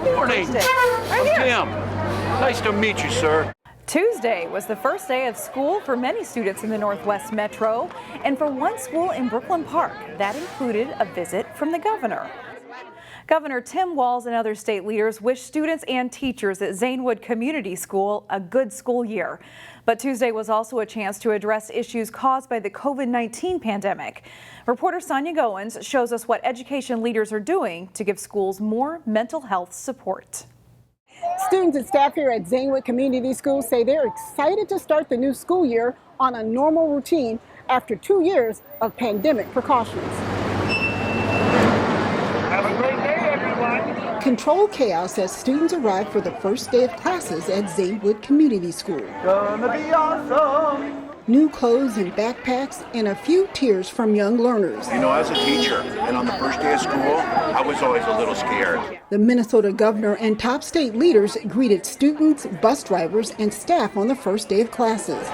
Good morning. Right here. Tim, nice to meet you, sir. Tuesday was the first day of school for many students in the Northwest Metro, and for one school in Brooklyn Park, that included a visit from the governor. Governor Tim Walz and other state leaders wish students and teachers at Zanewood Community School a good school year. But Tuesday was also a chance to address issues caused by the COVID-19 pandemic. Reporter Sonia Goins shows us what education leaders are doing to give schools more mental health support. Students and staff here at Zanewood Community School say they're excited to start the new school year on a normal routine after 2 years of pandemic precautions. Have a great day, everyone. Control chaos as students arrive for the first day of classes at Zanewood Community School. Gonna be awesome. New clothes and backpacks and a few tears from young learners. You know, as a teacher and on the first day of school, I was always a little scared. The Minnesota governor and top state leaders greeted students, bus drivers, and staff on the first day of classes.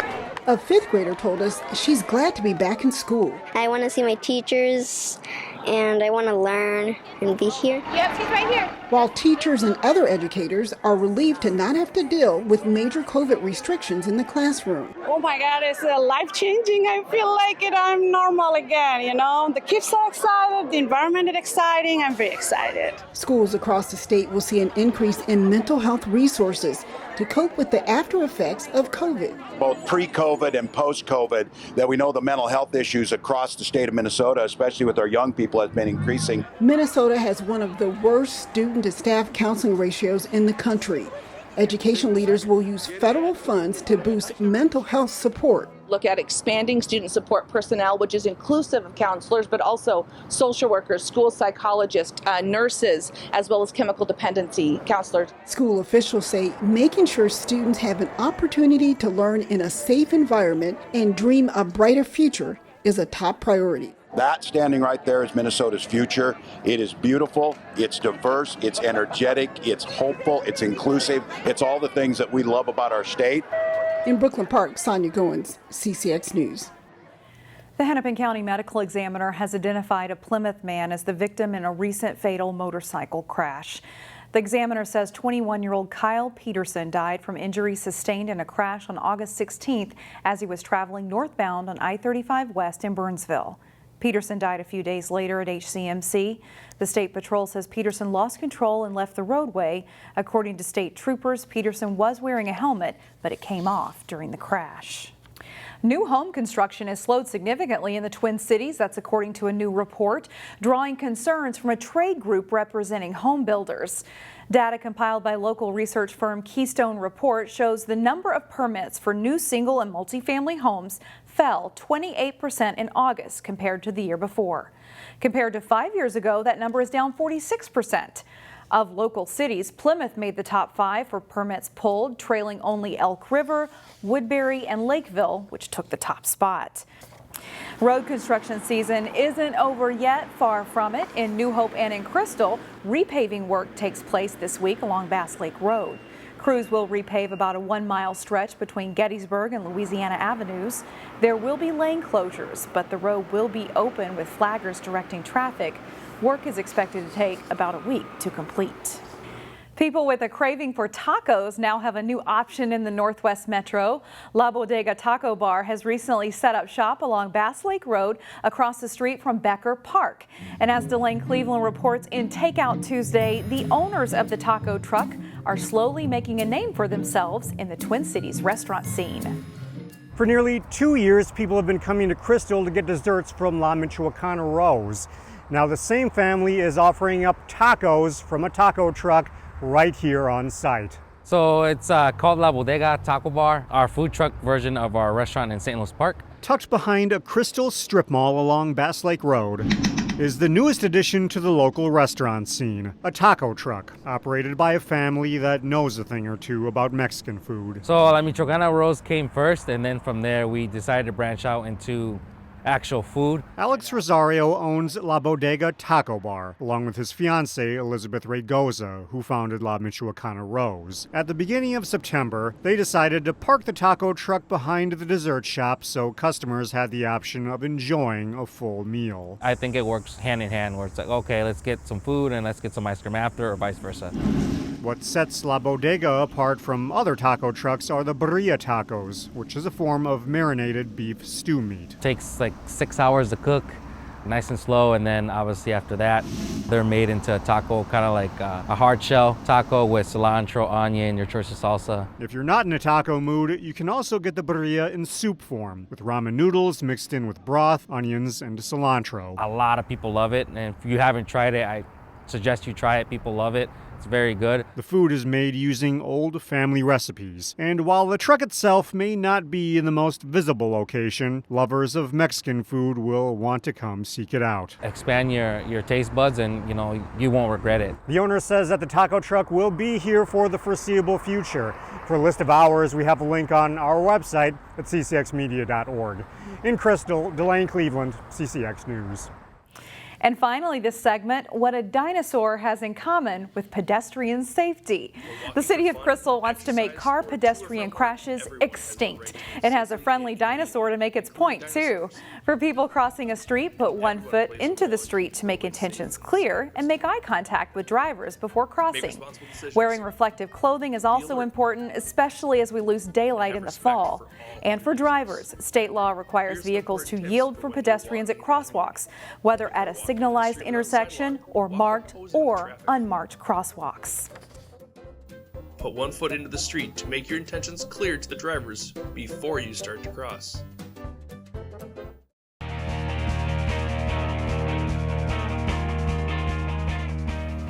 A fifth grader told us she's glad to be back in school. I want to see my teachers and I want to learn and be here. Yep, she's right here. While teachers and other educators are relieved to not have to deal with major COVID restrictions in the classroom. Oh my God, it's life-changing. I feel like I'm normal again, you know. The kids are excited, the environment is exciting. I'm very excited. Schools across the state will see an increase in mental health resources to cope with the after effects of COVID. Both pre-COVID and post-COVID, that we know the mental health issues across the state of Minnesota, especially with our young people, has been increasing. Minnesota has one of the worst student to staff counseling ratios in the country. Education leaders will use federal funds to boost mental health support. Look at expanding student support personnel, which is inclusive of counselors, but also social workers, school psychologists, nurses, as well as chemical dependency counselors. School officials say making sure students have an opportunity to learn in a safe environment and dream a brighter future is a top priority. That standing right there is Minnesota's future. It is beautiful, it's diverse, it's energetic, it's hopeful, it's inclusive. It's all the things that we love about our state. In Brooklyn Park, Sonia Goins, CCX News. The Hennepin County Medical Examiner has identified a Plymouth man as the victim in a recent fatal motorcycle crash. The Examiner says 21-year-old Kyle Peterson died from injuries sustained in a crash on August 16th as he was traveling northbound on I-35 West in Burnsville. Peterson died a few days later at HCMC. The State Patrol says Peterson lost control and left the roadway. According to state troopers, Peterson was wearing a helmet, but it came off during the crash. New home construction has slowed significantly in the Twin Cities. That's according to a new report, drawing concerns from a trade group representing home builders. Data compiled by local research firm Keystone Report shows the number of permits for new single and multifamily homes fell 28% in August compared to the year before. Compared to 5 years ago, that number is down 46%. Of local cities, Plymouth made the top 5 for permits pulled, trailing only Elk River, Woodbury, and Lakeville, which took the top spot. Road construction season isn't over yet, far from it. In New Hope and in Crystal, repaving work takes place this week along Bass Lake Road. Crews will repave about a 1-mile stretch between Gettysburg and Louisiana Avenues. There will be lane closures, but the road will be open with flaggers directing traffic. Work is expected to take about a week to complete. People with a craving for tacos now have a new option in the Northwest Metro. La Bodega Taco Bar has recently set up shop along Bass Lake Road across the street from Becker Park. And as Delane Cleveland reports in Takeout Tuesday, the owners of the taco truck are slowly making a name for themselves in the Twin Cities restaurant scene. For nearly 2 years, people have been coming to Crystal to get desserts from La Michoacana Rose. Now the same family is offering up tacos from a taco truck right here on site. So it's called La Bodega Taco Bar, our food truck version of our restaurant in St. Louis Park. Tucked behind a Crystal strip mall along Bass Lake Road is the newest addition to the local restaurant scene, a taco truck operated by a family that knows a thing or two about Mexican food. So La Michoacana Rose came first, and then from there we decided to branch out into actual food. Alex Rosario owns La Bodega Taco Bar, along with his fiancée, Elizabeth Raygoza, who founded La Michoacana Rose. At the beginning of September, they decided to park the taco truck behind the dessert shop so customers had the option of enjoying a full meal. I think it works hand in hand, where it's like, okay, let's get some food and let's get some ice cream after, or vice versa. What sets La Bodega apart from other taco trucks are the birria tacos, which is a form of marinated beef stew meat. It takes like 6 hours to cook, nice and slow, and then obviously after that, they're made into a taco, kind of like a hard shell taco with cilantro, onion, your choice of salsa. If you're not in a taco mood, you can also get the birria in soup form, with ramen noodles mixed in with broth, onions, and cilantro. A lot of people love it, and if you haven't tried it, I suggest you try it. People love it. It's very good. The food is made using old family recipes, and while the truck itself may not be in the most visible location, lovers of Mexican food will want to come seek it out. Expand your taste buds, and you won't regret it. The owner says that the taco truck will be here for the foreseeable future. For a list of hours, we have a link on our website at ccxmedia.org. In Crystal, Delane Cleveland, CCX News. And finally, this segment, what a dinosaur has in common with pedestrian safety. The city of Crystal wants to make car-pedestrian crashes extinct. It has a friendly dinosaur to make its point, too. For people crossing a street, put 1 foot into the street to make intentions clear and make eye contact with drivers before crossing. Wearing reflective clothing is also important, especially as we lose daylight in the fall. And for drivers, state law requires vehicles to yield for pedestrians at crosswalks, whether at a signalized intersection or marked or unmarked crosswalks. Put 1 foot into the street to make your intentions clear to the drivers before you start to cross.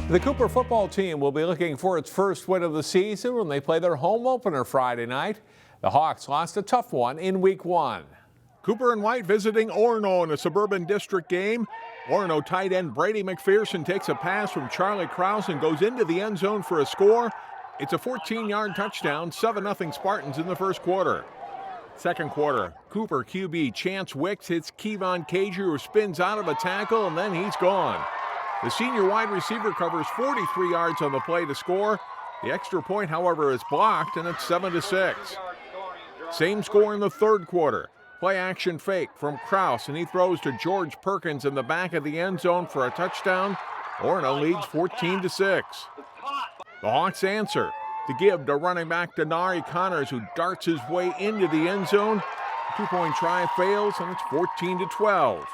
The Cooper football team will be looking for its first win of the season when they play their home opener Friday night. The Hawks lost a tough one in Week 1. Cooper and White visiting Orono in a Suburban District game. Orono tight end Brady McPherson takes a pass from Charlie Krause and goes into the end zone for a score. It's a 14-yard touchdown, 7-0 Spartans in the first quarter. Second quarter, Cooper QB Chance Wicks hits Kevon Cager, who spins out of a tackle, and then he's gone. The senior wide receiver covers 43 yards on the play to score. The extra point, however, is blocked, and it's 7-6. Same score in the third quarter. Play action fake from Krause, and he throws to George Perkins in the back of the end zone for a touchdown. Orono leads 14-6. The Hawks answer to give to running back Denari Connors, who darts his way into the end zone. The 2-point try fails, and it's 14-12.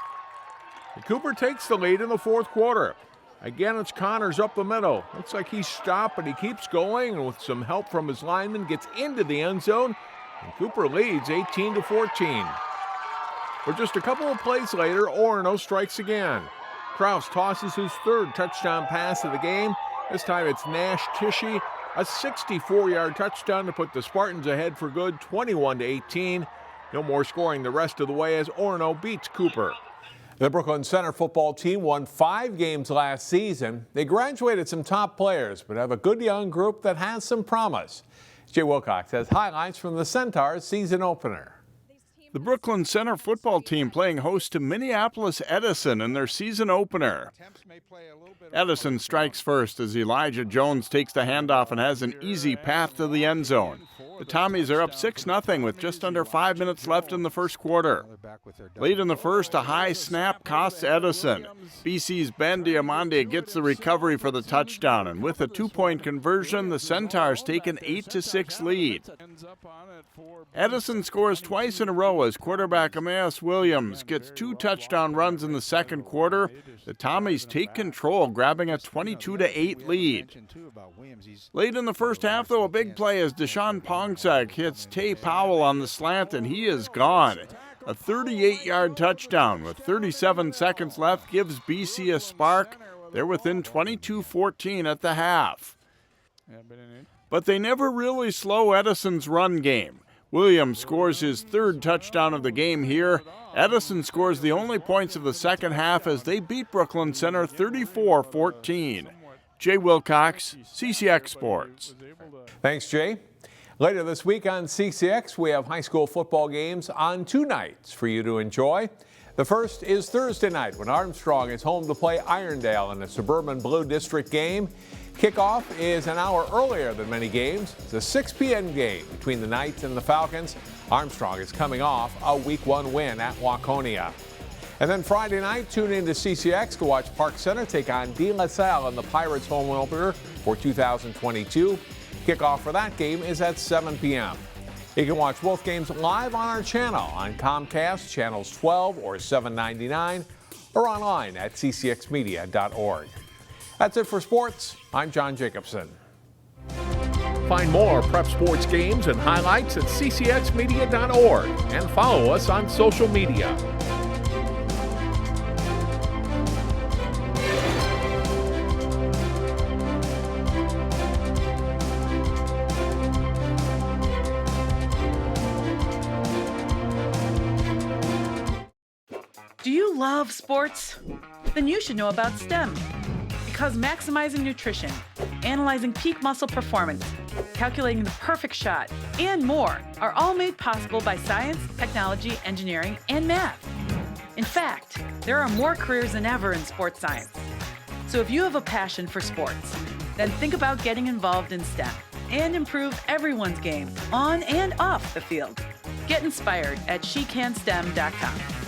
Cooper takes the lead in the fourth quarter. Again, it's Connors up the middle. Looks like he's stopped, but he keeps going, and with some help from his lineman, gets into the end zone. And Cooper leads 18-14. But just a couple of plays later, Orono strikes again. Krause tosses his third touchdown pass of the game. This time it's Nash Tishy, a 64-yard touchdown to put the Spartans ahead for good, 21-18. No more scoring the rest of the way as Orono beats Cooper. The Brooklyn Center football team won 5 games last season. They graduated some top players, but have a good young group that has some promise. Jay Wilcox has highlights from the Centaurs season opener. The Brooklyn Center football team playing host to Minneapolis Edison in their season opener. Edison strikes first as Elijah Jones takes the handoff and has an easy path to the end zone. The Tommies are up 6-0 with just under 5 minutes left in the first quarter. Late in the first, a high snap costs Edison. BC's Ben Diamande gets the recovery for the touchdown, and with a 2-point conversion, the Centaurs take an 8-6 lead. Edison scores twice in a row as quarterback Emmaus Williams gets 2 touchdown runs in the second quarter. The Tommies take control, grabbing a 22-8 lead. Late in the first half, though, a big play as Deshaun Pongsack hits Tay Powell on the slant, and he is gone. A 38-yard touchdown with 37 seconds left gives BC a spark. They're within 22-14 at the half. But they never really slow Edison's run game. Williams scores his third touchdown of the game here. Edison scores the only points of the second half as they beat Brooklyn Center 34-14. Jay Wilcox, CCX Sports. Thanks, Jay. Later this week on CCX, we have high school football games on 2 nights for you to enjoy. The first is Thursday night when Armstrong is home to play Irondale in a Suburban Blue District game. Kickoff is an hour earlier than many games. It's a 6 p.m. game between the Knights and the Falcons. Armstrong is coming off a Week 1 win at Waconia. And then Friday night, tune in to CCX to watch Park Center take on De La Salle in the Pirates home opener for 2022. Kickoff for that game is at 7 p.m. You can watch both games live on our channel on Comcast, channels 12 or 799, or online at ccxmedia.org. That's it for sports. I'm John Jacobson. Find more prep sports games and highlights at ccxmedia.org and follow us on social media. Do you love sports? Then you should know about STEM. Because maximizing nutrition, analyzing peak muscle performance, calculating the perfect shot, and more are all made possible by science, technology, engineering, and math. In fact, there are more careers than ever in sports science. So if you have a passion for sports, then think about getting involved in STEM and improve everyone's game on and off the field. Get inspired at SheCanSTEM.com.